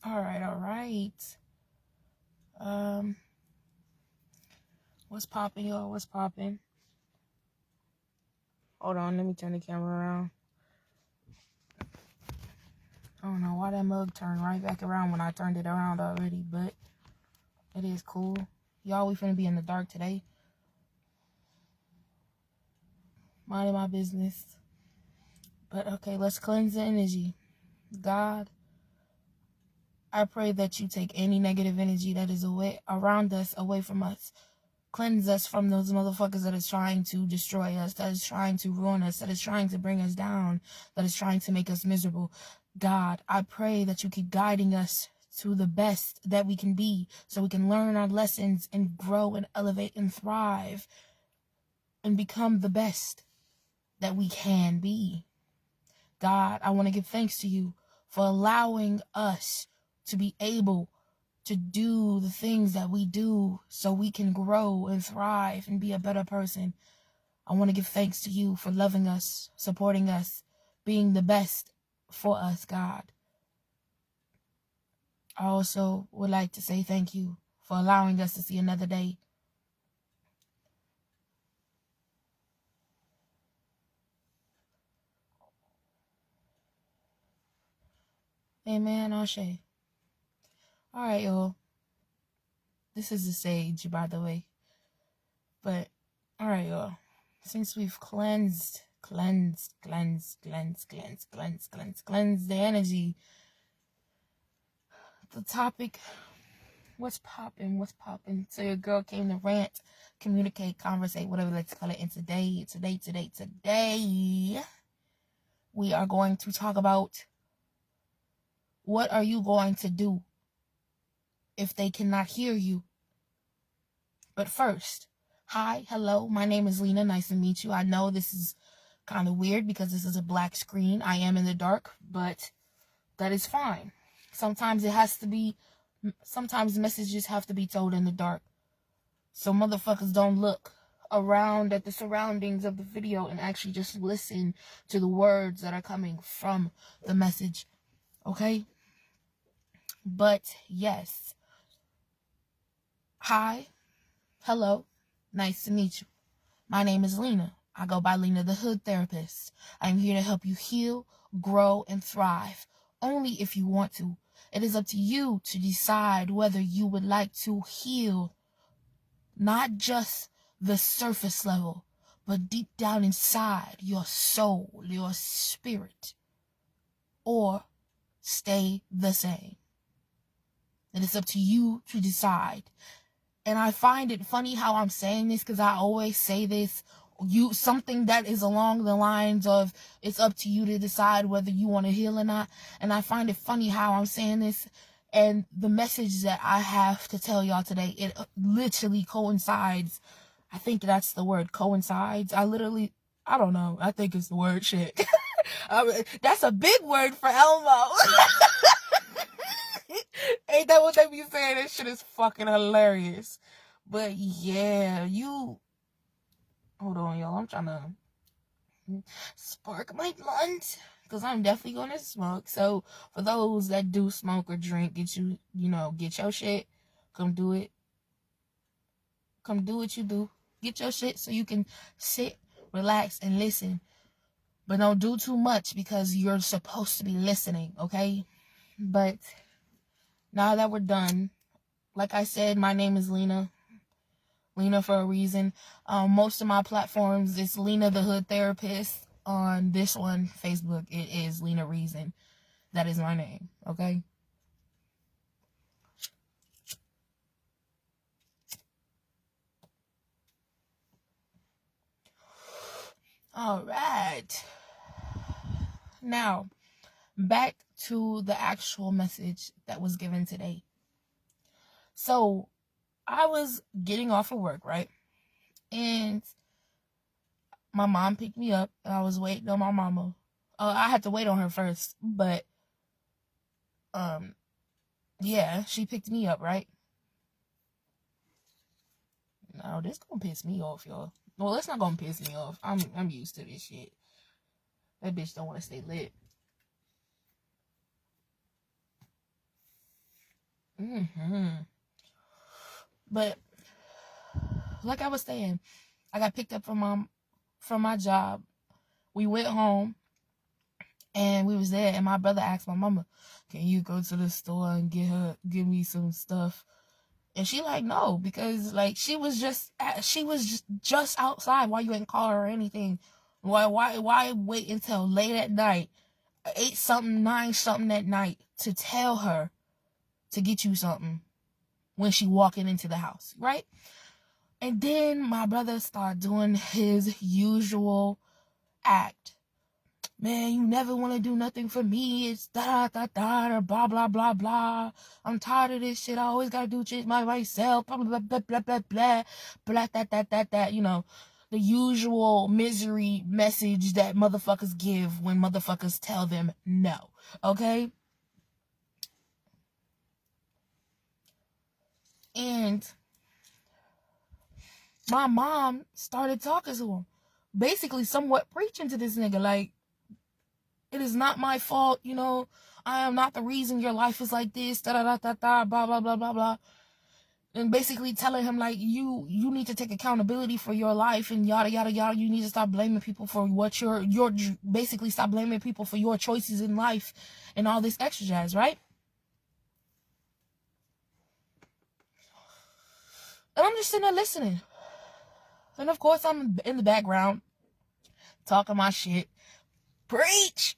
All right. What's popping, y'all? What's popping? Hold on, let me turn the camera around. I don't know why that mug turned right back around when I turned it around already, but it is cool. Y'all, we finna be in the dark today. Minding my business. But okay, let's cleanse the energy. God, I pray that you take any negative energy that is away around us, away from us. Cleanse us from those motherfuckers that is trying to destroy us, that is trying to ruin us, that is trying to bring us down, that is trying to make us miserable. God, I pray that you keep guiding us to the best that we can be so we can learn our lessons and grow and elevate and thrive and become the best that we can be. God, I want to give thanks to you for allowing us to be able to do the things that we do so we can grow and thrive and be a better person. I want to give thanks to you for loving us, supporting us, being the best for us, God. I also would like to say thank you for allowing us to see another day. Amen, Ashe. All right, y'all. This is the sage, by the way. But, all right, y'all. Since we've cleansed the energy, the topic, what's popping? So your girl came to rant, communicate, conversate, whatever let's call it. And today, we are going to talk about what are you going to do if they cannot hear you. But first, hi, hello, my name is Lina. Nice to meet you. I know this is kind of weird because this is a black screen. I am in the dark, but that is fine. Sometimes messages have to be told in the dark. So motherfuckers don't look around at the surroundings of the video and actually just listen to the words that are coming from the message. Okay? But yes. Hi. Hello. Nice to meet you. My name is Lina. I go by Lina the Hood Therapist. I'm here to help you heal, grow, and thrive. Only if you want to. It is up to you to decide whether you would like to heal not just the surface level, but deep down inside your soul, your spirit, or stay the same. It is up to you to decide. And I find it funny how I'm saying this because I always say this, something that is along the lines of it's up to you to decide whether you want to heal or not. And I find it funny how I'm saying this. And the message that I have to tell y'all today, it literally coincides. I think that's the word, coincides. I don't know. I think it's the word shit. That's a big word for Elmo. Ain't that what they be saying? This shit is fucking hilarious. But yeah, hold on, y'all. I'm trying to spark my blunt because I'm definitely going to smoke. So for those that do smoke or drink, get your shit. Come do it. Come do what you do. Get your shit so you can sit, relax, and listen. But don't do too much because you're supposed to be listening, okay? But now that we're done, like I said, my name is Lina. Lina for a reason. Most of my platforms, it's Lina the Hood Therapist. On this one, Facebook, it is Lina Reason. That is my name, okay? All right. Now, back to the actual message that was given today. So, I was getting off of work, right? And my mom picked me up. And I was waiting on my mama. I had to wait on her first, but yeah, she picked me up, right? No, this gonna piss me off, y'all. Well, it's not gonna piss me off. I'm used to this shit. That bitch don't want to stay lit. But like I was saying, I got picked up from my job. We went home and we was there, and my brother asked my mama, "Can you go to the store and give me some stuff?" And she like, no, because like she was just outside. Why you ain't call her or anything? Why wait until late at night, 8 something, 9 something at night, to tell her to get you something when she walking into the house, right? And then my brother started doing his usual act. Man, you never want to do nothing for me. It's or blah, blah, blah, blah. I'm tired of this shit. I always got to do shit myself. Blah, blah, blah, blah, blah, blah, blah, that. You know, the usual misery message that motherfuckers give when motherfuckers tell them no. Okay? And my mom started talking to him. Basically, somewhat preaching to this nigga. Like, it is not my fault, you know. I am not the reason your life is like this, blah, blah, blah, blah, blah, blah. And basically telling him, like, you need to take accountability for your life and yada, yada, yada. You need to stop blaming people for what basically stop blaming people for your choices in life and all this extra jazz, right? And I'm just sitting there listening. And of course, I'm in the background talking my shit. Preach!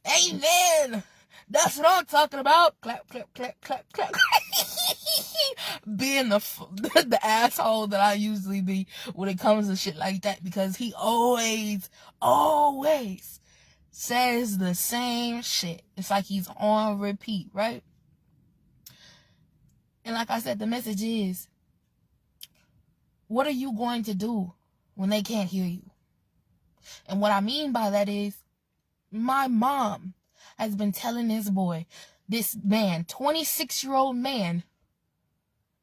Amen! That's what I'm talking about. Clap, clap, clap, clap, clap. Being the asshole that I usually be when it comes to shit like that, because he always says the same shit. It's like he's on repeat, right? And like I said, the message is, what are you going to do when they can't hear you? And what I mean by that is, my mom has been telling this boy, this man, 26-year-old man,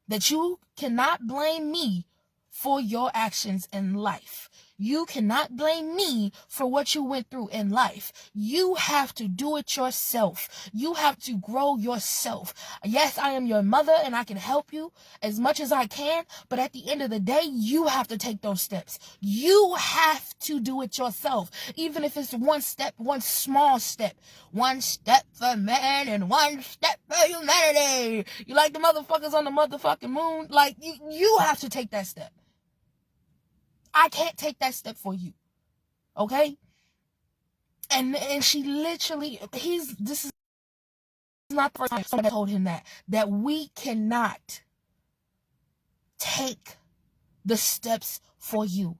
that you cannot blame me for your actions in life. You cannot blame me for what you went through in life. You have to do it yourself. You have to grow yourself. Yes, I am your mother and I can help you as much as I can, but at the end of the day, you have to take those steps. You have to do it yourself. Even if it's one step, one small step. One step for man and one step for humanity. You like the motherfuckers on the motherfucking moon? Like, you have to take that step. I can't take that step for you. Okay? And she literally, this is not the first time somebody told him that we cannot take the steps for you.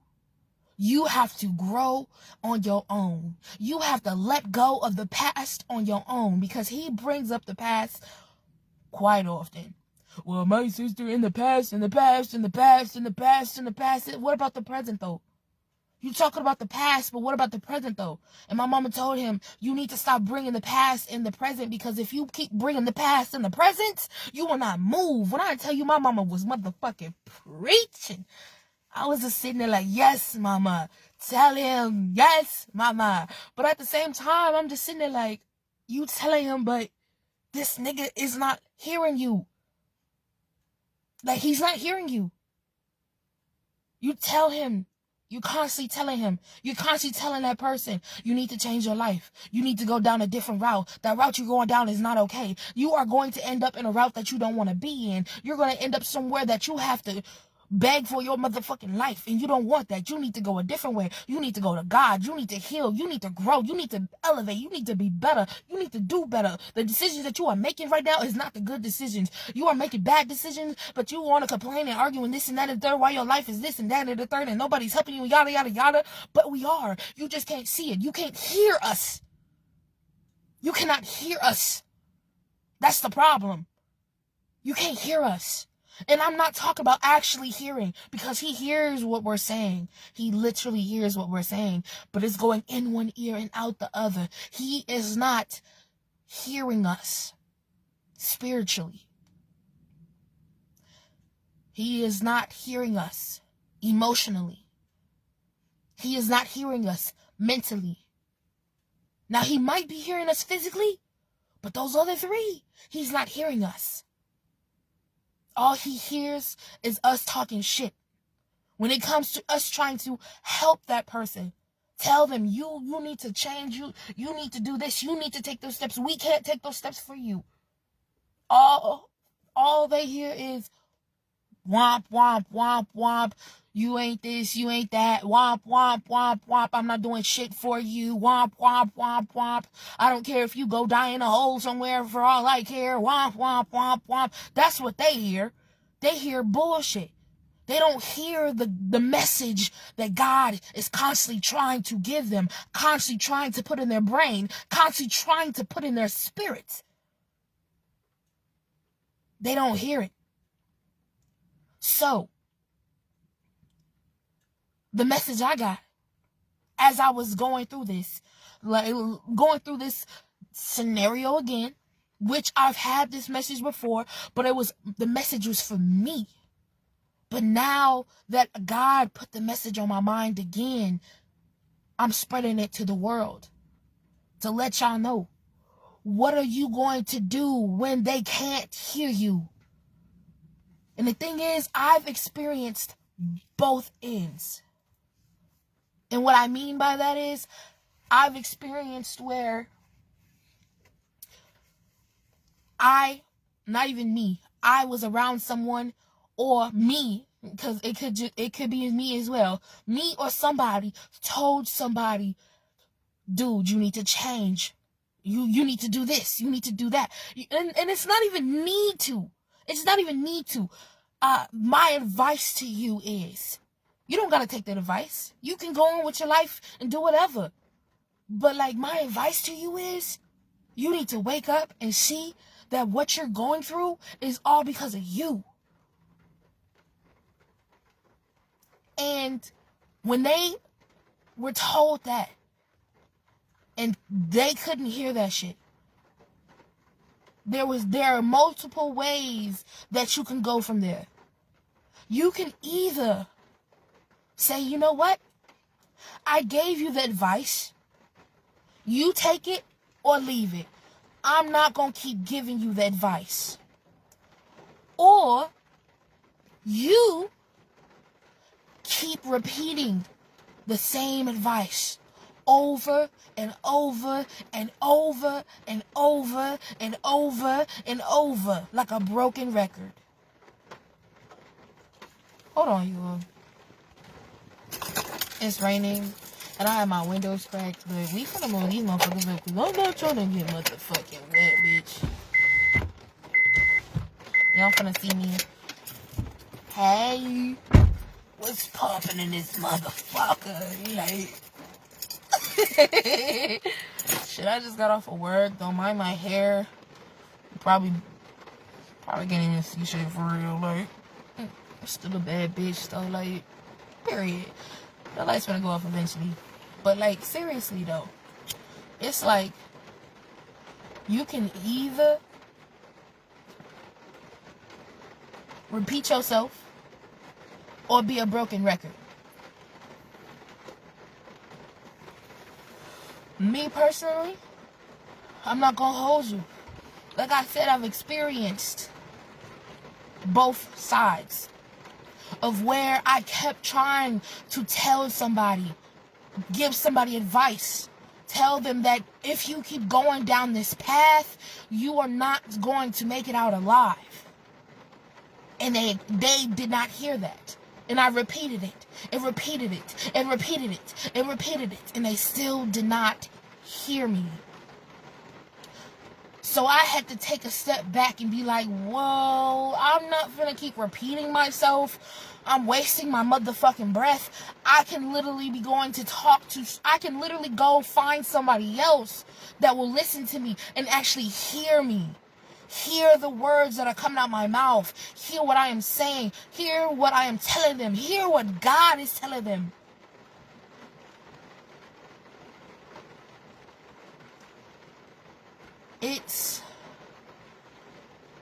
You have to grow on your own. You have to let go of the past on your own, because he brings up the past quite often. Well, my sister in the past, in the past, in the past, in the past, in the past. What about the present, though? You talking about the past, but what about the present, though? And my mama told him, you need to stop bringing the past in the present, because if you keep bringing the past in the present, you will not move. When I tell you my mama was motherfucking preaching, I was just sitting there like, yes, mama. Tell him, yes, mama. But at the same time, I'm just sitting there like, you telling him, but this nigga is not hearing you. Like, he's not hearing you. You tell him. You constantly telling him. You're constantly telling that person, you need to change your life. You need to go down a different route. That route you're going down is not okay. You are going to end up in a route that you don't want to be in. You're going to end up somewhere that you have to beg for your motherfucking life, and you don't want that. You need to go a different way. You need to go to God. You need to heal. You need to grow. You need to elevate. You need to be better. You need to do better. The decisions that you are making right now is not the good decisions. You are making bad decisions, but you want to complain and argue and this and that and the third, why your life is this and that and the third, and nobody's helping you, yada, yada, yada. But we are. You just can't see it. You can't hear us. You cannot hear us. That's the problem. You can't hear us. And I'm not talking about actually hearing, because he hears what we're saying. He literally hears what we're saying, but it's going in one ear and out the other. He is not hearing us spiritually. He is not hearing us emotionally. He is not hearing us mentally. Now, he might be hearing us physically, but those other three, he's not hearing us. all he hears is us talking shit. When it comes to us trying to help that person, tell them you need to change, you need to do this, you need to take those steps. We can't take those steps for you. All they hear is womp, womp, womp, womp. You ain't this, you ain't that. Womp, womp, womp, womp. I'm not doing shit for you. Womp, womp, womp, womp. I don't care if you go die in a hole somewhere for all I care. Womp, womp, womp, womp. That's what they hear. They hear bullshit. They don't hear the message that God is constantly trying to give them, constantly trying to put in their brain, constantly trying to put in their spirit. They don't hear it. So, the message I got as I was going through this scenario again, which I've had this message before, but the message was for me. But now that God put the message on my mind again, I'm spreading it to the world to let y'all know. What are you going to do when they can't hear you? And the thing is, I've experienced both ends. And what I mean by that is, I've experienced where I was around someone, or me, because it could be me as well. Me or somebody told somebody, dude, you need to change. You need to do this. You need to do that. And it's not even need to. It's not even need to. My advice to you is, you don't got to take that advice. You can go on with your life and do whatever. But like, my advice to you is, you need to wake up and see that what you're going through is all because of you. And when they were told that, and they couldn't hear that shit, there are multiple ways that you can go from there. You can either say, you know what? I gave you the advice. You take it or leave it. I'm not going to keep giving you the advice. Or you keep repeating the same advice over and over and over and over and over and over, like a broken record. Hold on, you all. It's raining and I have my windows cracked, but we finna move these motherfuckers up, because I'm not trying to get motherfucking wet, bitch. Y'all finna see me. Hey, what's poppin' in this motherfucker? Like, shit, I just got off of work. Don't mind my hair. Probably can't even see shit for real. Like, I'm still a bad bitch, though. Like, period. The light's gonna go off eventually. But like, seriously though, it's like, you can either repeat yourself or be a broken record. Me personally, I'm not gonna hold you. Like I said, I've experienced both sides of where I kept trying to tell somebody, give somebody advice, tell them that if you keep going down this path, you are not going to make it out alive. And they did not hear that. And I repeated it, and repeated it, and repeated it, and repeated it, and they still did not hear me. So I had to take a step back and be like, whoa, I'm not gonna keep repeating myself. I'm wasting my motherfucking breath. I can literally I can literally go find somebody else that will listen to me and actually hear me. Hear the words that are coming out my mouth. Hear what I am saying. Hear what I am telling them. Hear what God is telling them. It's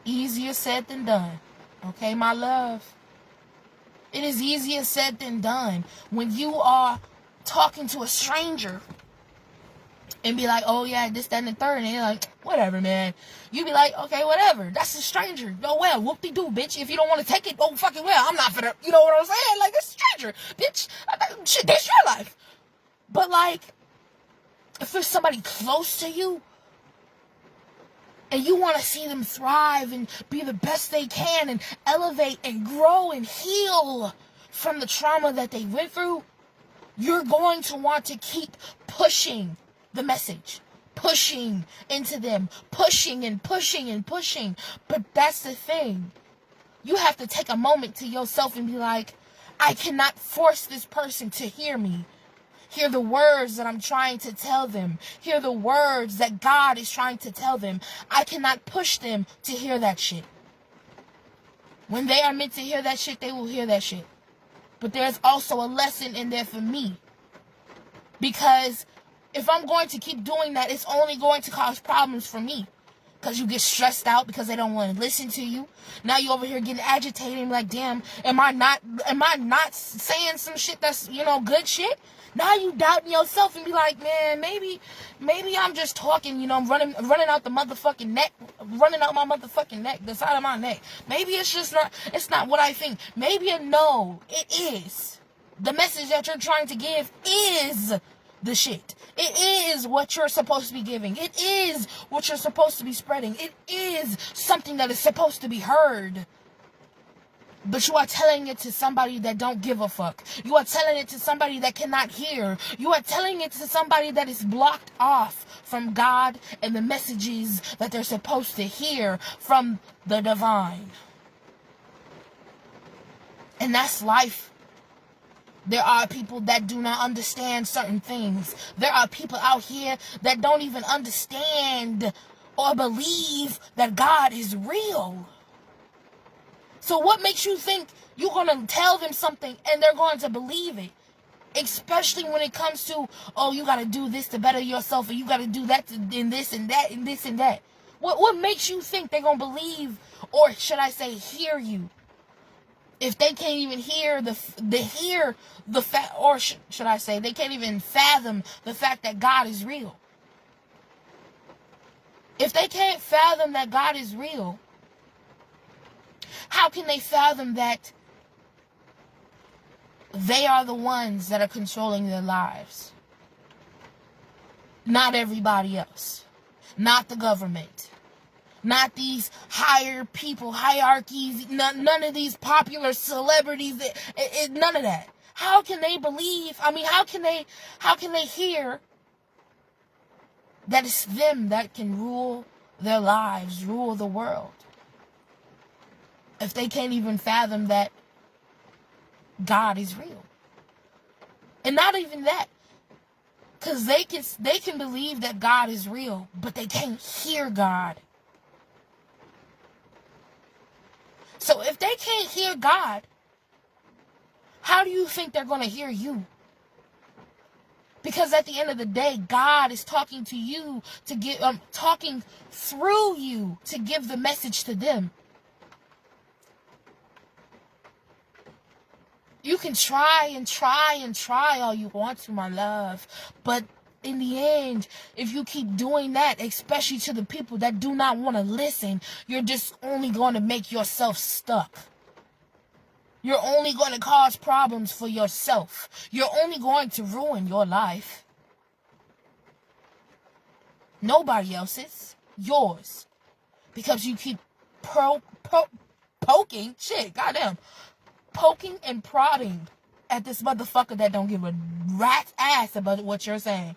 easier said than done. Okay, my love? It is easier said than done when you are talking to a stranger and be like, oh yeah, this, that, and the third, and you're like, whatever, man. You be like, okay, whatever. That's a stranger. Oh well, whoop-de-doo, bitch. If you don't want to take it, oh fucking well. I'm not finna, you know what I'm saying? Like, it's a stranger, bitch. Shit, that's your life. But like, if there's somebody close to you, and you want to see them thrive and be the best they can and elevate and grow and heal from the trauma that they went through, you're going to want to keep pushing the message, pushing into them, pushing and pushing and pushing. But that's the thing. You have to take a moment to yourself and be like, I cannot force this person to hear me. Hear the words that I'm trying to tell them. Hear the words that God is trying to tell them. I cannot push them to hear that shit. When they are meant to hear that shit, they will hear that shit. But there's also a lesson in there for me. Because if I'm going to keep doing that, it's only going to cause problems for me. Because you get stressed out because they don't want to listen to you. Now you over here getting agitated and like, damn, am I not saying some shit that's, good shit? Now you doubting yourself and be like, man, maybe I'm just talking, I'm running out the motherfucking neck, running out my motherfucking neck, the side of my neck. Maybe it's not what I think. Maybe no, it is. The message that you're trying to give is the shit. It is what you're supposed to be giving. It is what you're supposed to be spreading. It is something that is supposed to be heard. But you are telling it to somebody that don't give a fuck. You are telling it to somebody that cannot hear. You are telling it to somebody that is blocked off from God and the messages that they're supposed to hear from the divine. And that's life. There are people that do not understand certain things. There are people out here that don't even understand or believe that God is real. So what makes you think you're going to tell them something and they're going to believe it? Especially when it comes to, oh, you got to do this to better yourself, and you got to do that in this and that and this and that. What makes you think they're going to believe, or should I say hear you? If they can't even hear the fact, or should I say they can't even fathom the fact that God is real. If they can't fathom that God is real, how can they fathom that they are the ones that are controlling their lives? Not everybody else. Not the government. Not these higher people, hierarchies, none of these popular celebrities, none of that. How can they believe, how can they hear that it's them that can rule their lives, rule the world? If they can't even fathom that God is real. And not even that. Because they can believe that God is real, but they can't hear God. So if they can't hear God, how do you think they're going to hear you? Because at the end of the day, God is talking to you to give, talking through you to give the message to them. You can try and try and try all you want to, my love. But in the end, if you keep doing that, especially to the people that do not want to listen, you're just only going to make yourself stuck. You're only going to cause problems for yourself. You're only going to ruin your life. Nobody else's. Yours. Because you keep poking, poking and prodding at this motherfucker that don't give a rat's ass about what you're saying.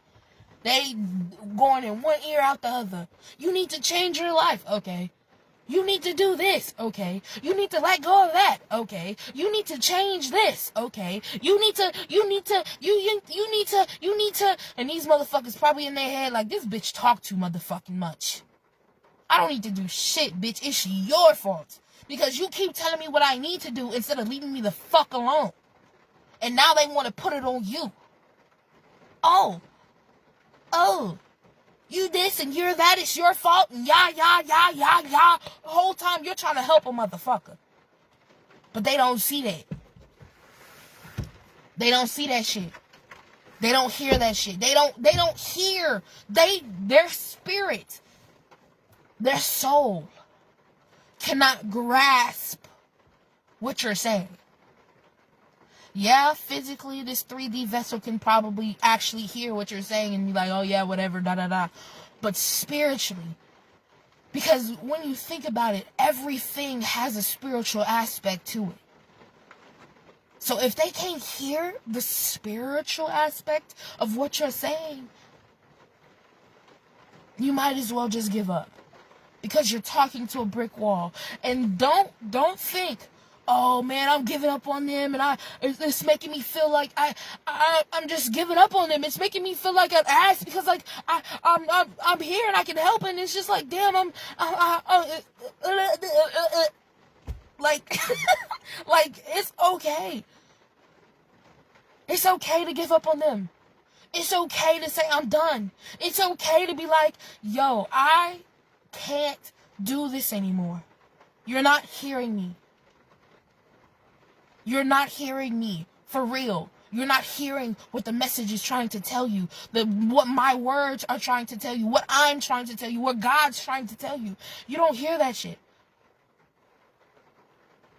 They going in one ear out the other. You need to change your life. Okay. You need to do this. Okay. You need to let go of that. Okay. You need to change this. Okay. You need to, and these motherfuckers probably in their head like, this bitch talk too motherfucking much. I don't need to do shit, bitch. It's your fault. Because you keep telling me what I need to do instead of leaving me the fuck alone. And now they want to put it on you. Oh, you this and you're that, it's your fault, and yeah. The whole time you're trying to help a motherfucker. But they don't see that. They don't see that shit. They don't hear that shit. They don't hear. Their spirit, their soul cannot grasp what you're saying. Yeah, physically, this 3D vessel can probably actually hear what you're saying and be like, oh yeah, whatever, da da da. But spiritually, because when you think about it, everything has a spiritual aspect to it. So if they can't hear the spiritual aspect of what you're saying, you might as well just give up. Because you're talking to a brick wall. And don't think, oh man, I'm giving up on them, and it's making me feel like I'm just giving up on them. It's making me feel like an ass because like I'm here and I can help, and it's just like, damn, like like it's okay. It's okay to give up on them. It's okay to say I'm done. It's okay to be like, yo, I can't do this anymore. You're not hearing me. You're not hearing me for real. You're not hearing what the message is trying to tell you, what my words are trying to tell you, what I'm trying to tell you, what God's trying to tell you. You don't hear that shit.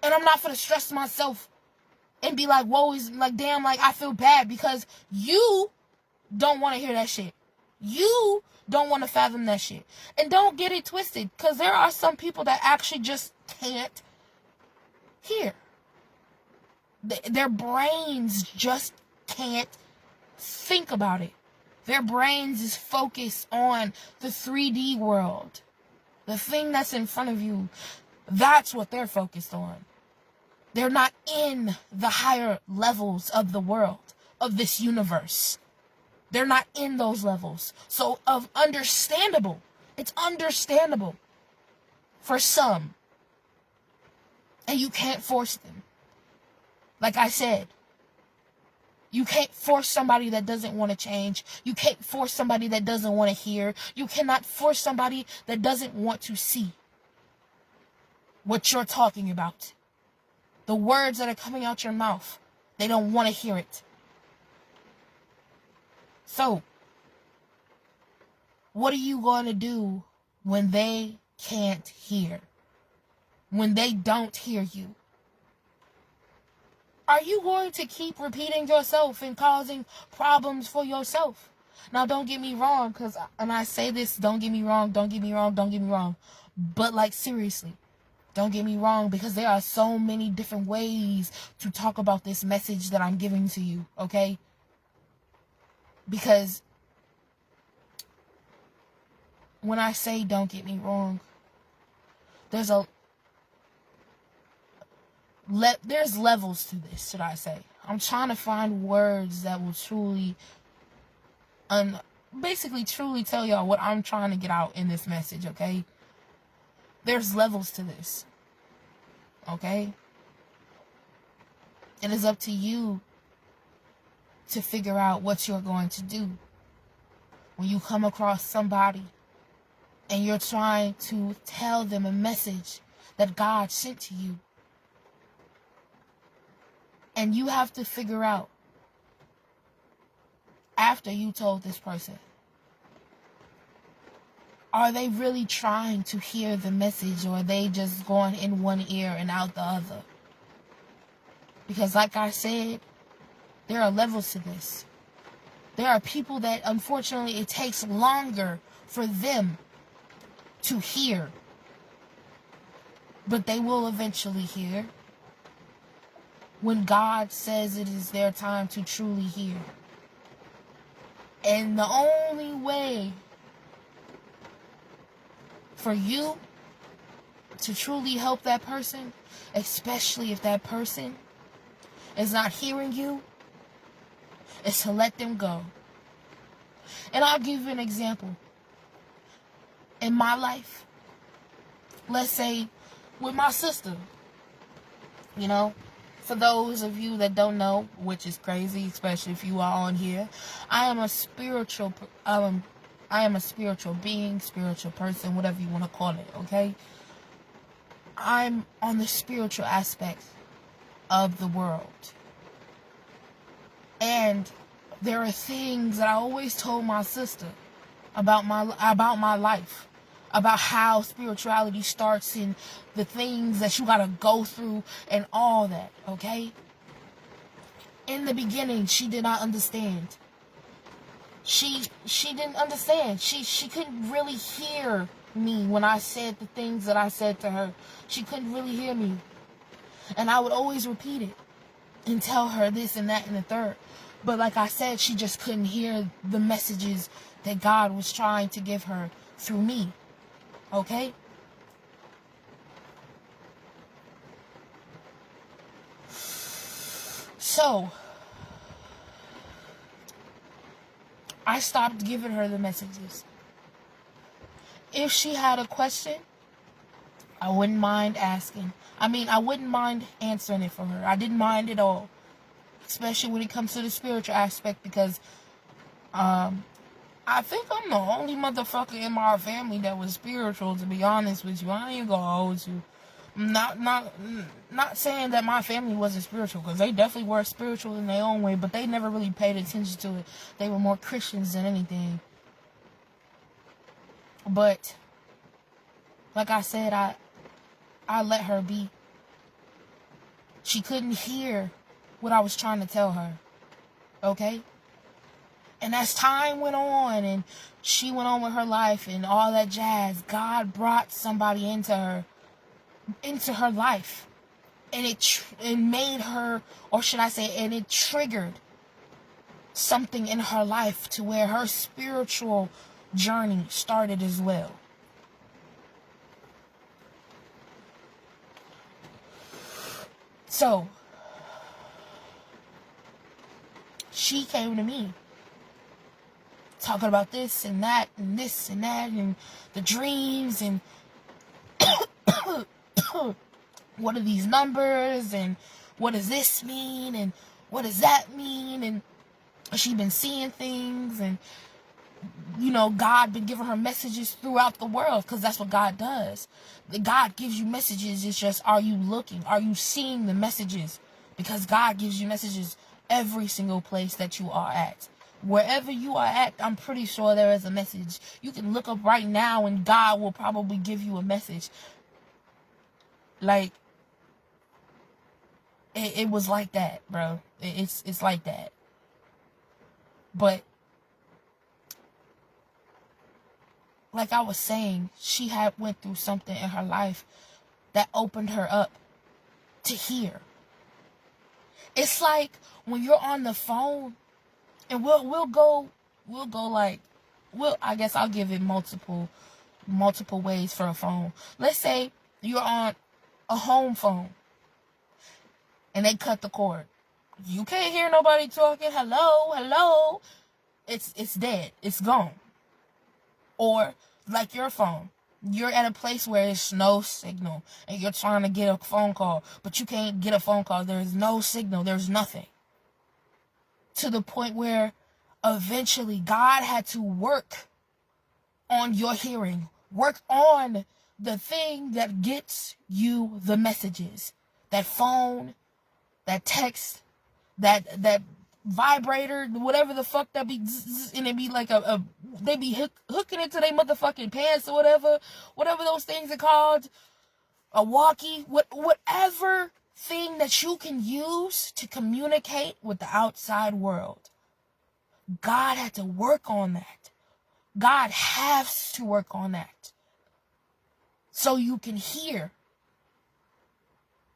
And I'm not gonna stress myself and be like, whoa, is like, damn, like I feel bad because you don't want to hear that shit. You don't want to fathom that shit. And don't get it twisted, because there are some people that actually just can't hear. Their brains just can't think about it. Their brains is focused on the 3D world. The thing that's in front of you, that's what they're focused on. They're not in the higher levels of the world, of this universe. They're not in those levels. So understandable. It's understandable for some. And you can't force them. Like I said, you can't force somebody that doesn't want to change. You can't force somebody that doesn't want to hear. You cannot force somebody that doesn't want to see what you're talking about. The words that are coming out your mouth, they don't want to hear it. So, what are you going to do when they can't hear? When they don't hear you? Are you going to keep repeating yourself and causing problems for yourself? Now, don't get me wrong, because, and I say this, don't get me wrong. But, like, seriously, don't get me wrong, because there are so many different ways to talk about this message that I'm giving to you, okay? Because when I say don't get me wrong, there's levels to this, should I say. I'm trying to find words that will truly tell y'all what I'm trying to get out in this message, okay? There's levels to this, okay? It is up to you to figure out what you're going to do when you come across somebody and you're trying to tell them a message that God sent to you. And you have to figure out, after you told this person, are they really trying to hear the message, or are they just going in one ear and out the other? Because like I said, there are levels to this. There are people that, unfortunately, it takes longer for them to hear. But they will eventually hear when God says it is their time to truly hear. And the only way for you to truly help that person, especially if that person is not hearing you, is to let them go. And I'll give you an example. In my life, let's say with my sister, you know, for those of you that don't know, which is crazy, especially if you are on here, I am a spiritual being, spiritual person, whatever you want to call it, okay? I'm on the spiritual aspect of the world. And there are things that I always told my sister about my life, about how spirituality starts and the things that you gotta go through and all that, okay? In the beginning, she did not understand. She didn't understand. She couldn't really hear me when I said the things that I said to her. She couldn't really hear me. And I would always repeat it and tell her this and that and the third. But like I said, she just couldn't hear the messages that God was trying to give her through me. Okay? So, I stopped giving her the messages. If she had a question, I wouldn't mind asking. I wouldn't mind answering it for her. I didn't mind at all. Especially when it comes to the spiritual aspect, because I think I'm the only motherfucker in my family that was spiritual, to be honest with you. I ain't gonna hold you. Not saying that my family wasn't spiritual, because they definitely were spiritual in their own way, but they never really paid attention to it. They were more Christians than anything. But like I said, I let her be. She couldn't hear what I was trying to tell her. Okay? And as time went on and she went on with her life and all that jazz, God brought somebody into her life. And it made her, or should I say, and it triggered something in her life to where her spiritual journey started as well. So, she came to me talking about this and that and this and that and the dreams and what are these numbers and what does this mean and what does that mean, and she's been seeing things, and God been giving her messages throughout the world, because that's what God does. God gives you messages. It's just, are you looking? Are you seeing the messages? Because God gives you messages every single place that you are at. Wherever you are at, I'm pretty sure there is a message. You can look up right now and God will probably give you a message. Like, it was like that, bro. It's like that. But like I was saying, she had went through something in her life that opened her up to hear. It's like when you're on the phone, and I guess I'll give it multiple ways for a phone. Let's say you're on a home phone and they cut the cord. You can't hear nobody talking. Hello. It's dead. It's gone. Or like your phone. You're at a place where there's no signal and you're trying to get a phone call, but you can't get a phone call. There's no signal. There's nothing. To the point where eventually God had to work on your hearing. Work on the thing that gets you the messages. That phone, that text, that vibrator, whatever the fuck that be, and it be like they be hooking it to their motherfucking pants or whatever those things are called, a walkie, whatever thing that you can use to communicate with the outside world. God had to work on that. God has to work on that. So you can hear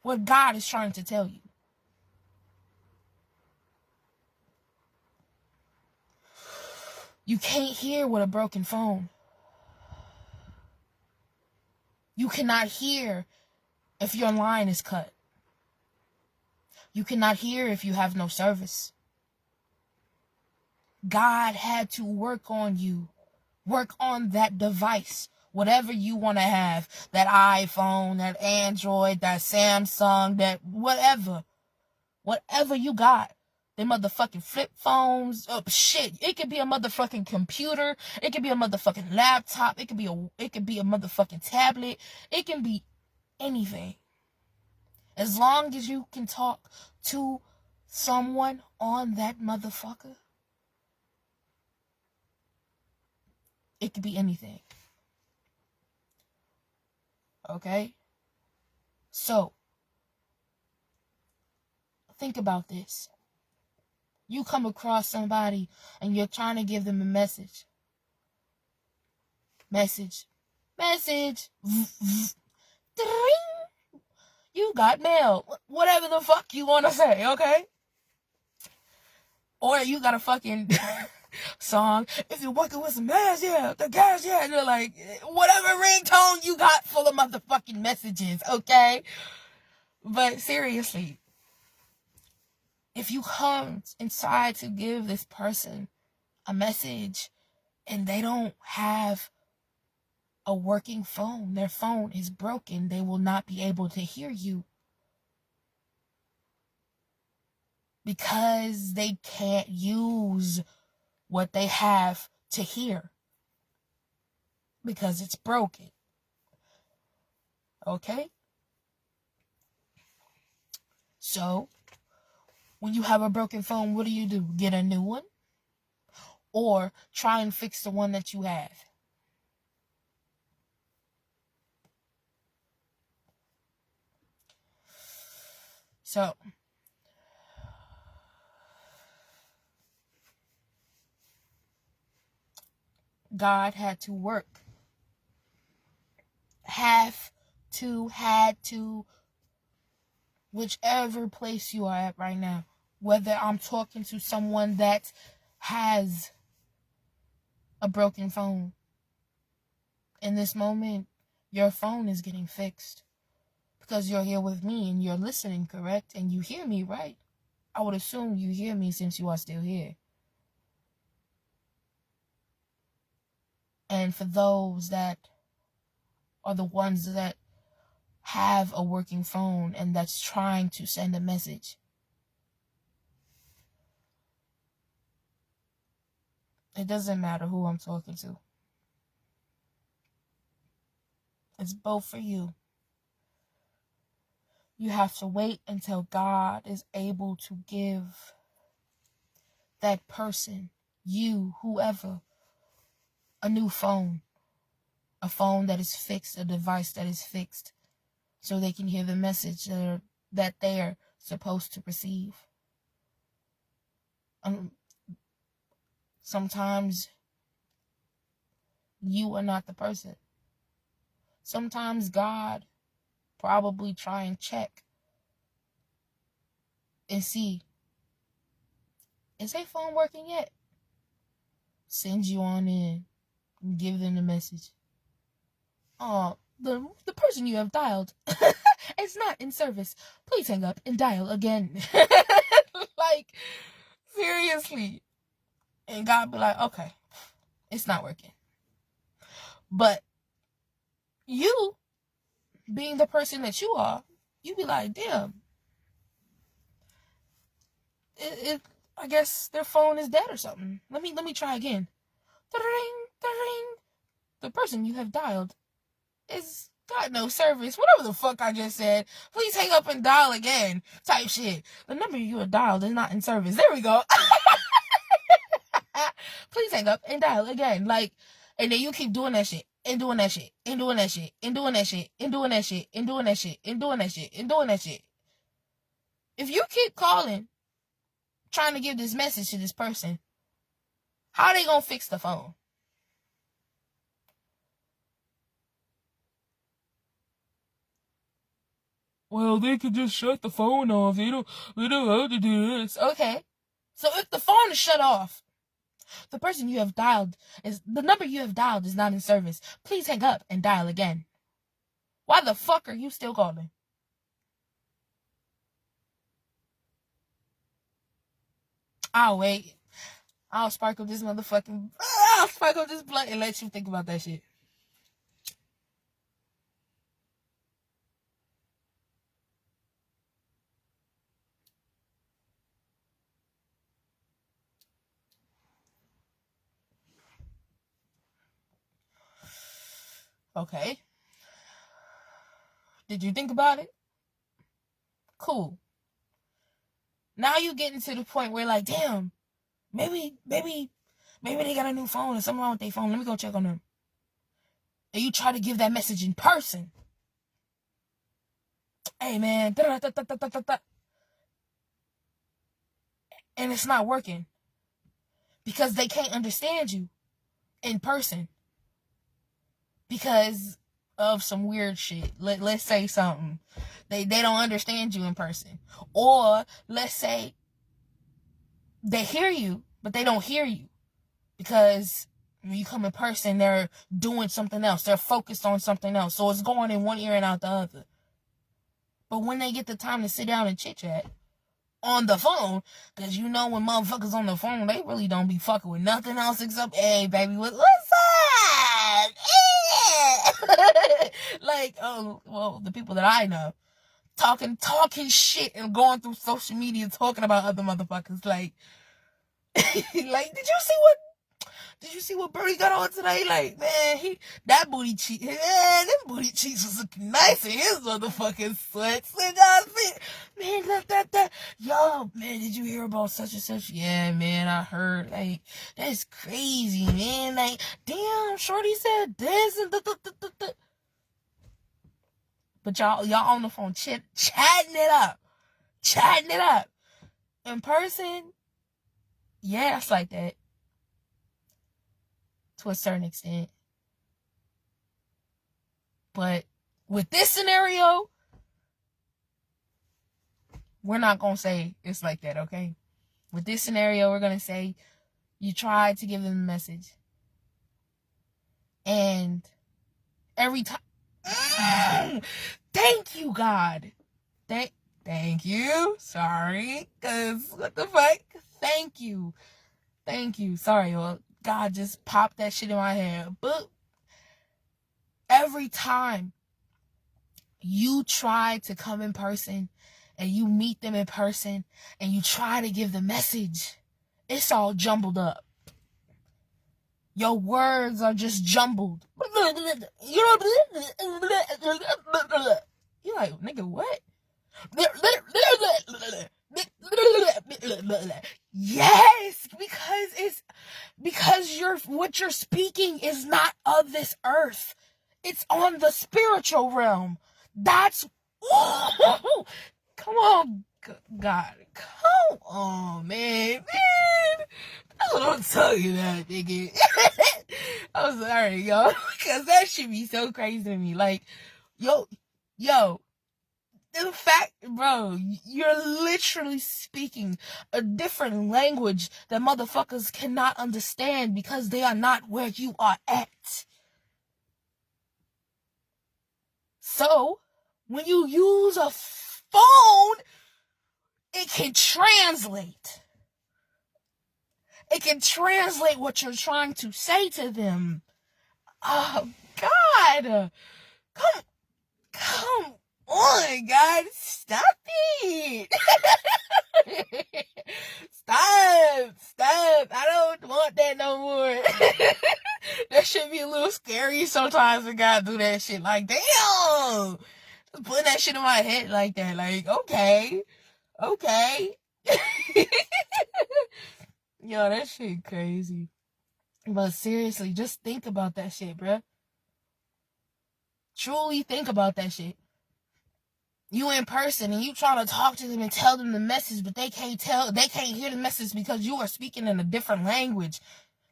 what God is trying to tell you. You can't hear with a broken phone. You cannot hear if your line is cut. You cannot hear if you have no service. God had to work on you. Work on that device. Whatever you want to have. That iPhone, that Android, that Samsung, that whatever. Whatever you got. They motherfucking flip phones. Oh, shit. It could be a motherfucking computer. It could be a motherfucking laptop. It could be a motherfucking tablet. It can be anything. As long as you can talk to someone on that motherfucker, It could be anything. Okay? So, think about this. You come across somebody and you're trying to give them a message. Message. You got mail. Whatever the fuck you want to say, okay? Or you got a fucking song. If you're working with some gas, yeah, the gas, yeah. And you're like, whatever ringtone you got full of motherfucking messages, okay? But seriously, if you come inside to give this person a message and they don't have a working phone, their phone is broken, they will not be able to hear you. Because they can't use what they have to hear. Because it's broken. Okay? So, when you have a broken phone, what do? Get a new one? Or try and fix the one that you have? So, God had to work. Had to, whichever place you are at right now. Whether I'm talking to someone that has a broken phone. In this moment, your phone is getting fixed. Because you're here with me and you're listening, correct? And you hear me, right? I would assume you hear me since you are still here. And for those that are the ones that have a working phone and that's trying to send a message, it doesn't matter who I'm talking to. It's both for you. You have to wait until God is able to give that person, you, whoever, a new phone. A phone that is fixed, a device that is fixed, so they can hear the message that they're supposed to receive. Sometimes you are not the person. Sometimes God probably try and check and see, is their phone working yet? Send you on in and give them the message. Oh, the person you have dialed is not in service. Please hang up and dial again. Like, seriously. And God be like, okay, it's not working. But you, being the person that you are, you be like, damn, I guess their phone is dead or something. Let me try again. The person you have dialed is got no service. Whatever the fuck I just said. Please hang up and dial again. Type shit. The number you have dialed is not in service. There we go. Please hang up and dial again. Like, and then you keep doing that shit. And doing that shit. And doing that shit. And doing that shit. And doing that shit. And doing that shit. And doing that shit. And doing that shit. If you keep calling, trying to give this message to this person, how are they gonna fix the phone? Well, they could just shut the phone off. They don't have to do this. Okay. So if the phone is shut off, the person you have dialed the number you have dialed is not in service. Please hang up and dial again. Why the fuck are you still calling? I'll wait. I'll sparkle this motherfucking... I'll sparkle this blunt and let you think about that shit. Okay. Did you think about it? Cool. Now you getting to the point where like, damn, maybe Maybe they got a new phone or something wrong with their phone. Let me go check on them. And you try to give that message in person. Hey, man. And it's not working. Because they can't understand you in person. Because of some weird shit. Let's say something. They don't understand you in person. Or let's say they hear you, but they don't hear you. Because when you come in person, they're doing something else. They're focused on something else. So it's going in one ear and out the other. But when they get the time to sit down and chit-chat on the phone, because you know when motherfuckers on the phone, they really don't be fucking with nothing else except, hey, baby, what's up? Like, well, the people that I know, talking shit and going through social media talking about other motherfuckers. Like, like, did you see what Birdie got on today? Like, man, that booty cheek, man, them booty cheeks was looking nice in his motherfucking sweats. Man, that. Yo, man, did you hear about such and such? Yeah, man, I heard. Like, that's crazy, man. Like, damn, Shorty said this and But y'all on the phone chatting it up. In person, yeah, it's like that. To a certain extent. But with this scenario, we're not going to say it's like that, okay? With this scenario, we're going to say you tried to give them a message. And every time... Thank you, God. Thank you. Sorry. Because what the fuck? Thank you. Sorry, y'all. God just popped that shit in my head. But every time you try to come in person and you meet them in person and you try to give the message, it's all jumbled up. Your words are just jumbled. You're like, nigga, what? Yes, because what you're speaking is not of this earth. It's on the spiritual realm. That's come on, God. Come on, man. That's what I'm telling you, that nigga. I'm sorry, yo, because that should be so crazy to me. Like, yo, the fact, bro, you're literally speaking a different language that motherfuckers cannot understand because they are not where you are at. So, when you use a phone, it can translate. It can translate what you're trying to say to them. Oh, God. Come on, God. Stop it. Stop. I don't want that no more. That should be a little scary sometimes when God do that shit. Like, damn. Just putting that shit in my head like that. Like, okay. Yo, that shit crazy. But seriously, just think about that shit, bruh. Truly think about that shit. You in person and you trying to talk to them and tell them the message, but they can't hear the message because you are speaking in a different language,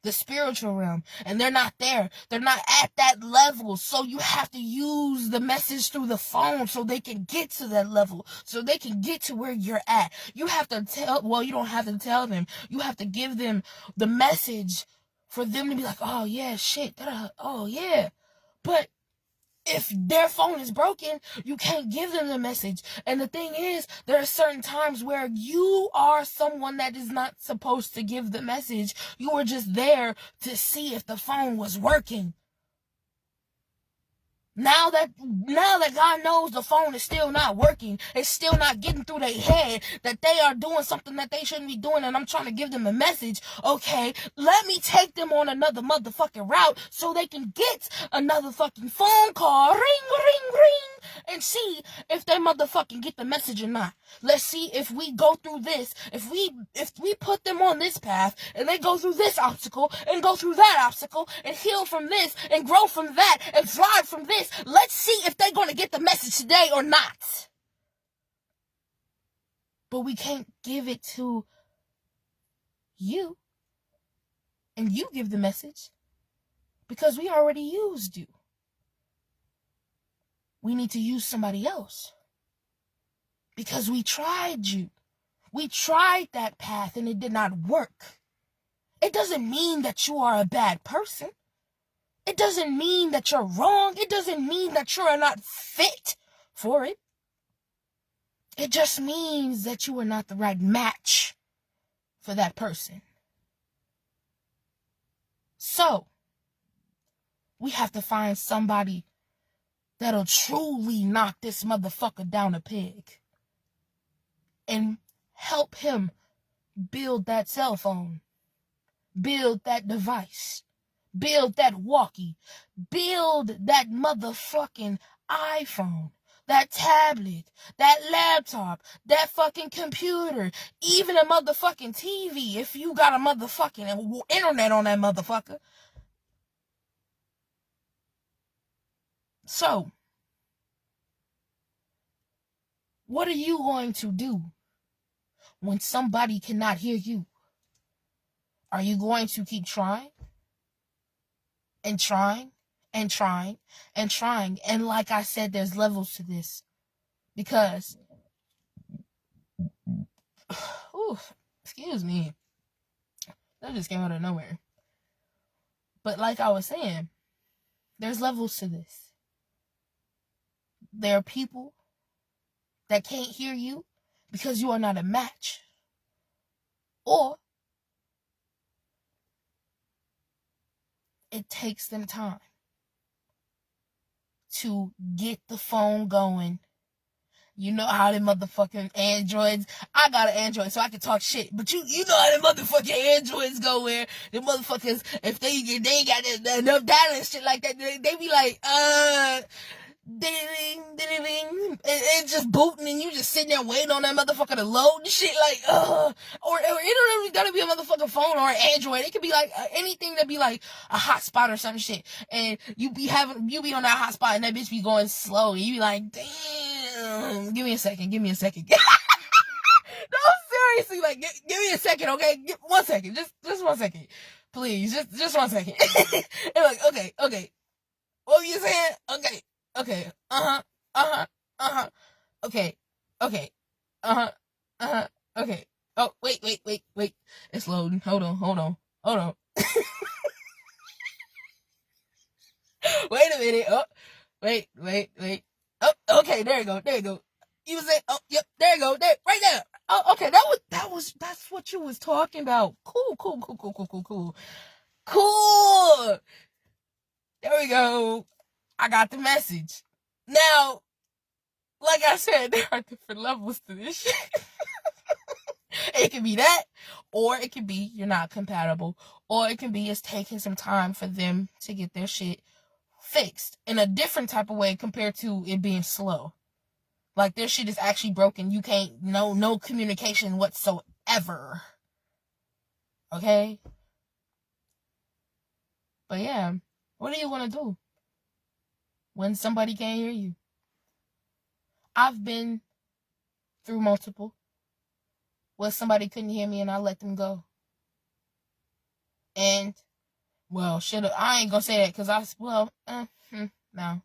the spiritual realm, and they're not there. They're not at that level. So you have to use the message through the phone so they can get to that level, so they can get to where you're at. You have to you don't have to tell them. You have to give them the message for them to be like, oh yeah, shit, oh yeah. But if their phone is broken, you can't give them the message. And the thing is, there are certain times where you are someone that is not supposed to give the message. You were just there to see if the phone was working. Now that God knows the phone is still not working, it's still not getting through their head that they are doing something that they shouldn't be doing, and I'm trying to give them a message. Okay, let me take them on another motherfucking route so they can get another fucking phone call. Ring, ring, ring. and see if they motherfucking get the message or not. Let's see if we go through this, if we put them on this path and they go through this obstacle and go through that obstacle and heal from this and grow from that and thrive from this. Let's see if they're going to get the message today or not. But we can't give it to you and you give the message because we already used you. We need to use somebody else because we tried you. We tried that path and it did not work. It doesn't mean that you are a bad person. It doesn't mean that you're wrong. It doesn't mean that you're not fit for it. It just means that you are not the right match for that person. So, we have to find somebody that'll truly knock this motherfucker down a peg and help him build that cell phone, build that device, build that walkie, build that motherfucking iPhone, that tablet, that laptop, that fucking computer, even a motherfucking TV if you got a motherfucking internet on that motherfucker. So, what are you going to do when somebody cannot hear you? Are you going to keep trying and trying and trying and trying? And like I said, there's levels to this because, excuse me, that just came out of nowhere. But like I was saying, there's levels to this. There are people that can't hear you because you are not a match. Or it takes them time to get the phone going. You know how them motherfucking Androids, I got an Android so I can talk shit, but you know how them motherfucking Androids go where the motherfuckers, if they ain't got enough data and shit like that, they be like, ding, ding, ding, it's just booting and you just sitting there waiting on that motherfucker to load and shit like, or it don't even gotta be a motherfucking phone or an Android. It could be like anything that be like a hotspot or some shit, and you be on that hotspot and that bitch be going slow and you be like, damn, give me a second. No, seriously, like, give me a second, okay? 1 second, just 1 second, please, just 1 second. And like, okay, what were you saying? Okay, okay, okay. Oh, wait, it's loading, hold on. Wait a minute, oh, wait. Oh, okay, there you go. You was saying, oh, yep, there you go, right there. Oh, okay, that's what you was talking about. Cool. There we go. I got the message. Now, like I said, there are different levels to this shit. It can be that, or it can be you're not compatible, or it can be it's taking some time for them to get their shit fixed in a different type of way compared to it being slow. Like their shit is actually broken. You can't, no communication whatsoever. Okay? But yeah, what do you want to do when somebody can't hear you? I've been through multiple where somebody couldn't hear me and I let them go. And, well, I ain't gonna say that because no.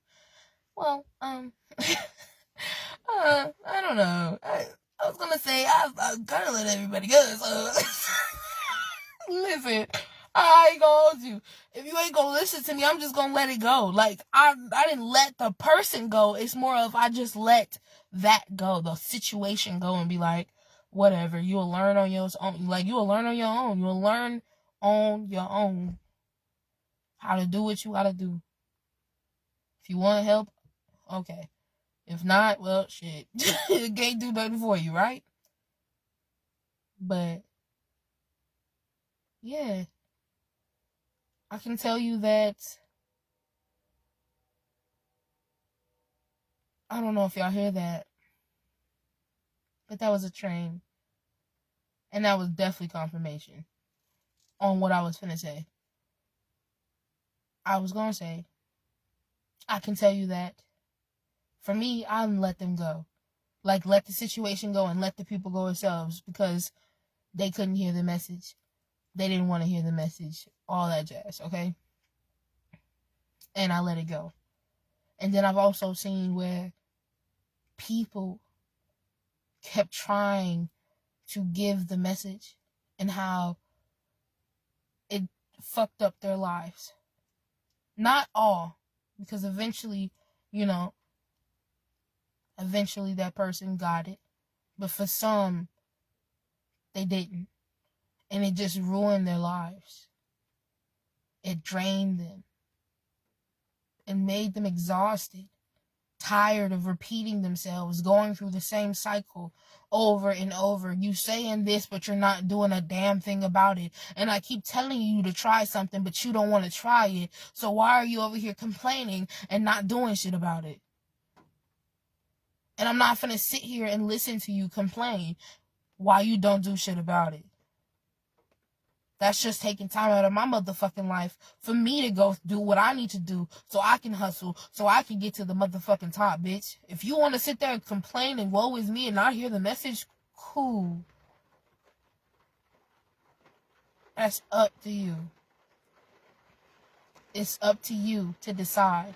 Well, I don't know. I was gonna say I'm gonna let everybody go, so listen, I ain't gonna hold you. If you ain't gonna listen to me, I'm just gonna let it go. Like, I didn't let the person go. It's more of I just let that go, the situation go, and be like, whatever. You'll learn on your own. Like, you'll learn on your own. You'll learn on your own how to do what you gotta do. If you want help, okay. If not, well, shit. It can't do nothing for you, right? But, yeah. I can tell you that I don't know if y'all hear that, but that was a train. And that was definitely confirmation on what I was finna say. I was gonna say, I can tell you that for me, I let them go. Like, let the situation go and let the people go themselves because they couldn't hear the message. They didn't want to hear the message. All that jazz, okay? And I let it go. And then I've also seen where people kept trying to give the message and how it fucked up their lives. Not all, because eventually that person got it. But for some, they didn't. And it just ruined their lives. It drained them. And made them exhausted. Tired of repeating themselves, going through the same cycle over and over. You saying this, but you're not doing a damn thing about it. And I keep telling you to try something, but you don't want to try it. So why are you over here complaining and not doing shit about it? And I'm not finna sit here and listen to you complain while you don't do shit about it. That's just taking time out of my motherfucking life for me to go do what I need to do so I can hustle, so I can get to the motherfucking top, bitch. If you want to sit there and complain and woe is me and not hear the message, cool. That's up to you. It's up to you to decide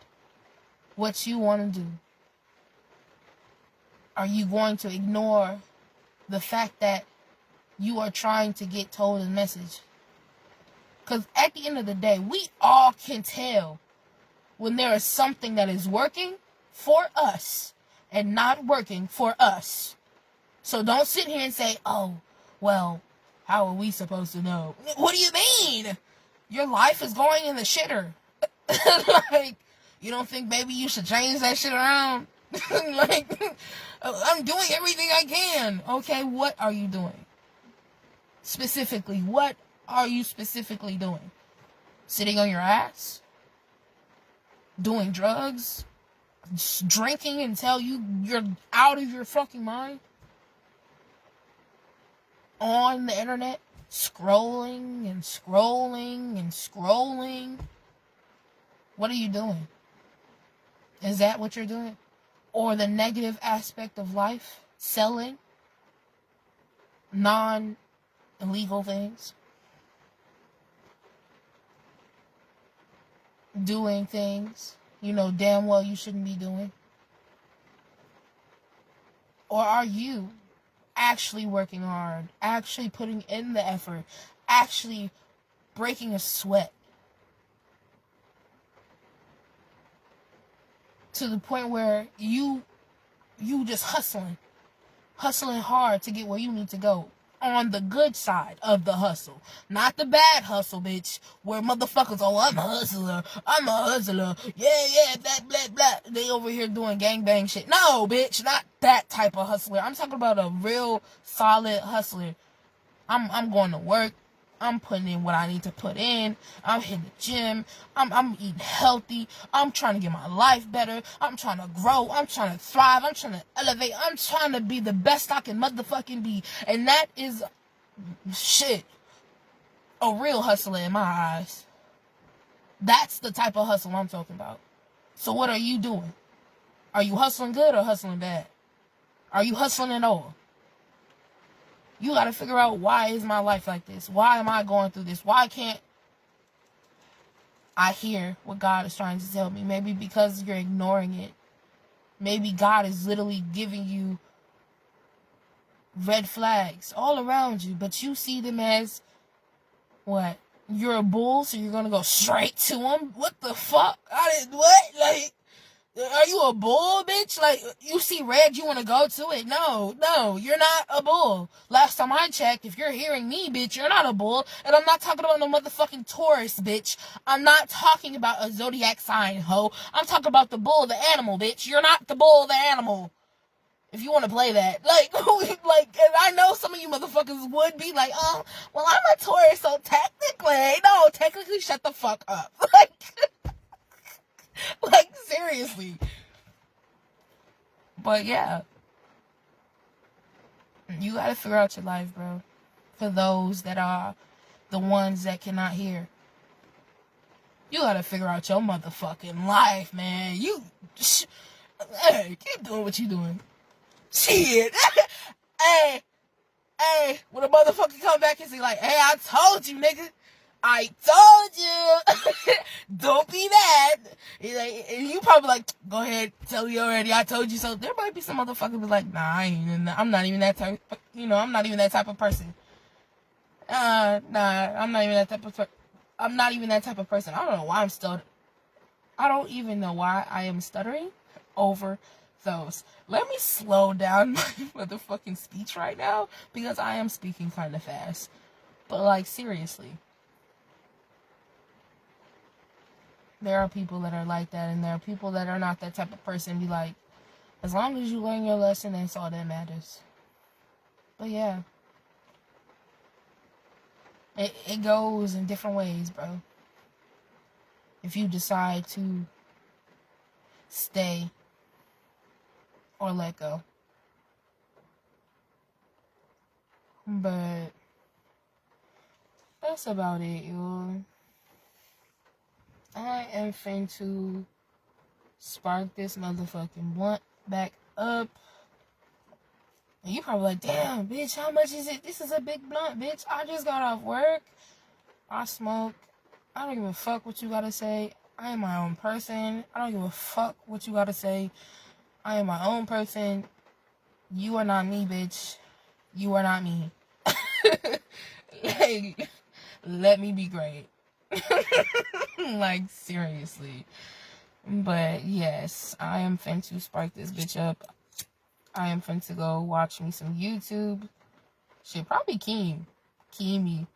what you want to do. Are you going to ignore the fact that you are trying to get told a message? Because at the end of the day, we all can tell when there is something that is working for us and not working for us. So don't sit here and say, oh, well, how are we supposed to know? What do you mean? Your life is going in the shitter. Like, you don't think maybe you should change that shit around? Like, I'm doing everything I can. Okay, what are you doing? Specifically, what are you specifically doing? Sitting on your ass? Doing drugs? Drinking until you're out of your fucking mind? On the internet? Scrolling and scrolling and scrolling? What are you doing? Is that what you're doing? Or the negative aspect of life? Selling? Non-illegal things? Doing things you know damn well you shouldn't be doing? Or are you actually working hard, actually putting in the effort, actually breaking a sweat to the point where you just hustling hard to get where you need to go? On the good side of the hustle. Not the bad hustle, bitch. Where motherfuckers, oh, I'm a hustler. Yeah, blah, blah, blah. They over here doing gangbang shit. No, bitch, not that type of hustler. I'm talking about a real solid hustler. I'm going to work. I'm putting in what I need to put in. I'm hitting the gym. I'm eating healthy. I'm trying to get my life better. I'm trying to grow. I'm trying to thrive. I'm trying to elevate. I'm trying to be the best I can motherfucking be. And that is, shit, a real hustler in my eyes. That's the type of hustle I'm talking about. So what are you doing? Are you hustling good or hustling bad? Are you hustling at all? You got to figure out, why is my life like this? Why am I going through this? Why can't I hear what God is trying to tell me? Maybe because you're ignoring it. Maybe God is literally giving you red flags all around you, but you see them as, what? You're a bull, so you're going to go straight to him? What the fuck? What? Like, are you a bull, bitch? Like, you see red, you want to go to it? No, you're not a bull. Last time I checked, if you're hearing me, bitch, you're not a bull. And I'm not talking about no motherfucking Taurus, bitch. I'm not talking about a zodiac sign, ho. I'm talking about the bull, the animal, bitch. You're not the bull, the animal. If you want to play that. Like, and I know some of you motherfuckers would be like, oh, well, I'm a Taurus, so technically shut the fuck up. Like, seriously. But yeah, you gotta figure out your life, bro. For those that are the ones that cannot hear, you gotta figure out your motherfucking life, man. Hey, keep doing what you doing. Shit. Hey, when a motherfucker come back and say like, hey, I told you, nigga. I told you. Don't be mad. And you probably like, go ahead, tell me already. I told you so. There might be some motherfucker be like, nah, I'm not even that type. I'm not even that type of person. Nah, I'm not even that type of. I'm not even that type of person. I don't know why I'm stuttering. I don't even know why I am stuttering over those. Let me slow down my motherfucking speech right now because I am speaking kind of fast. But like seriously. There are people that are like that, and there are people that are not that type of person. Be like, as long as you learn your lesson, that's all that matters. But yeah, it goes in different ways, bro. If you decide to stay or let go. But that's about it, y'all. I am finna spark this motherfucking blunt back up. And you probably like, damn, bitch, how much is it? This is a big blunt, bitch. I just got off work. I smoke. I don't give a fuck what you gotta say. I am my own person. I don't give a fuck what you gotta say. I am my own person. You are not me, bitch. You are not me. Like, let me be great. Like, seriously. But, yes, I am finna spark this bitch up. I am finna go watch me some YouTube. Shit, probably Keemy. Yo,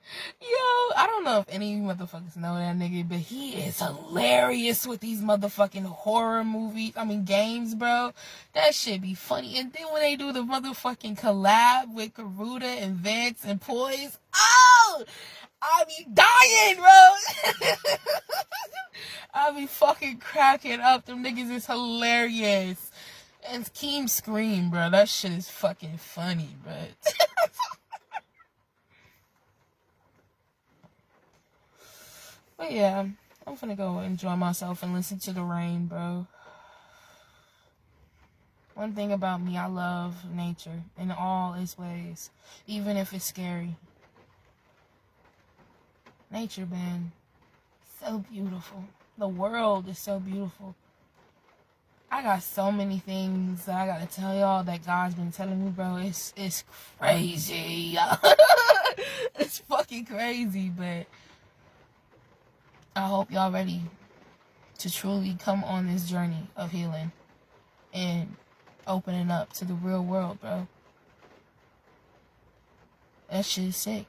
I don't know if any motherfuckers know that nigga, but he is hilarious with these motherfucking horror movies. Games, bro. That shit be funny. And then when they do the motherfucking collab with Garuda and Vance and Poise, oh! I be dying, bro. I be fucking cracking up. Them niggas is hilarious. And Keem scream, bro. That shit is fucking funny, bro. But yeah, I'm finna go enjoy myself and listen to the rain, bro. One thing about me, I love nature in all its ways, even if it's scary. Nature, man, so beautiful. The world is so beautiful. I got so many things that I gotta tell y'all that God's been telling me, bro. It's crazy. It's fucking crazy, but I hope y'all ready to truly come on this journey of healing and opening up to the real world, bro. That shit is sick.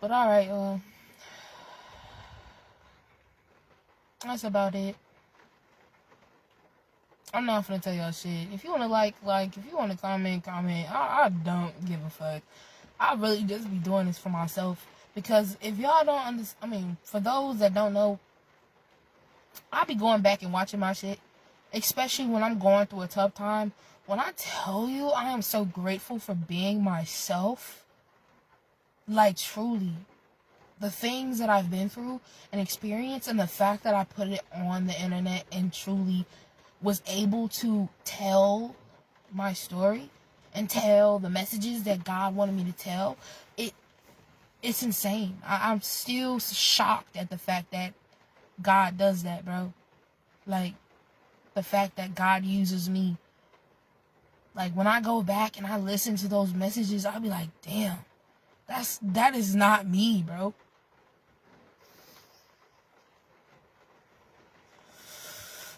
But alright, that's about it. I'm not gonna tell y'all shit. If you wanna like, if you wanna comment. I don't give a fuck. I really just be doing this for myself. Because if y'all don't understand, for those that don't know, I be going back and watching my shit. Especially when I'm going through a tough time. When I tell you I am so grateful for being myself. Like, truly. The things that I've been through and experienced, and the fact that I put it on the internet and truly was able to tell my story and tell the messages that God wanted me to tell, it's insane. I'm still shocked at the fact that God does that, bro. Like, the fact that God uses me. Like, when I go back and I listen to those messages, I'll be like, damn, that is not me, bro.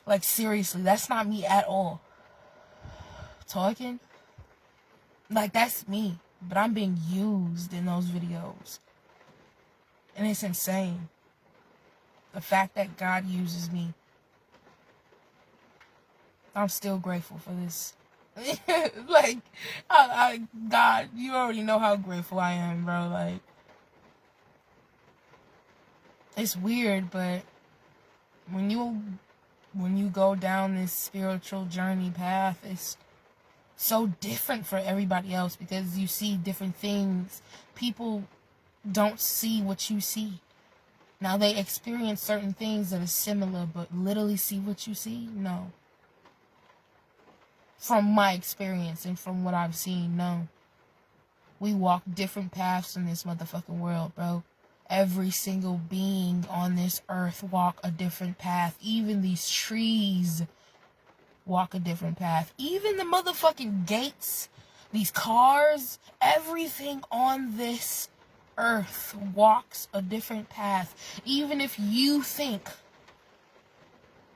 Like, seriously, that's not me at all. Talking, like, that's me, but I'm being used in those videos. And it's insane. The fact that God uses me. I'm still grateful for this. Like, God, you already know how grateful I am, bro. Like, it's weird, but when you go down this spiritual journey path, it's so different for everybody else because you see different things. People don't see what you see. Now, they experience certain things that are similar, but literally see what you see? No. From my experience and from what I've seen, no. We walk different paths in this motherfucking world, bro. Every single being on this earth walk a different path. Even these trees walk a different path. Even the motherfucking gates, these cars, everything on this earth walks a different path. Even if you think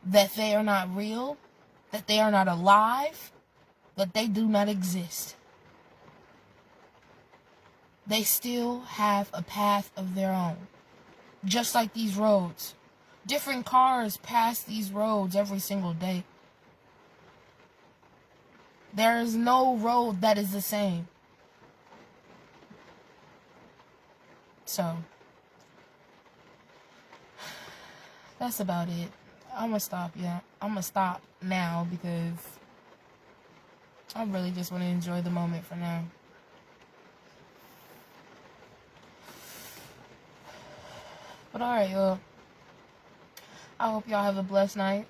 that they are not real, that they are not alive, that they do not exist, they still have a path of their own. Just like these roads. Different cars pass these roads every single day. There is no road that is the same. So, that's about it. I'm gonna stop, yeah. I'm gonna stop now because I really just want to enjoy the moment for now. But alright, y'all. I hope y'all have a blessed night.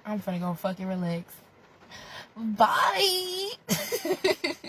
I'm finna go fucking relax. Bye!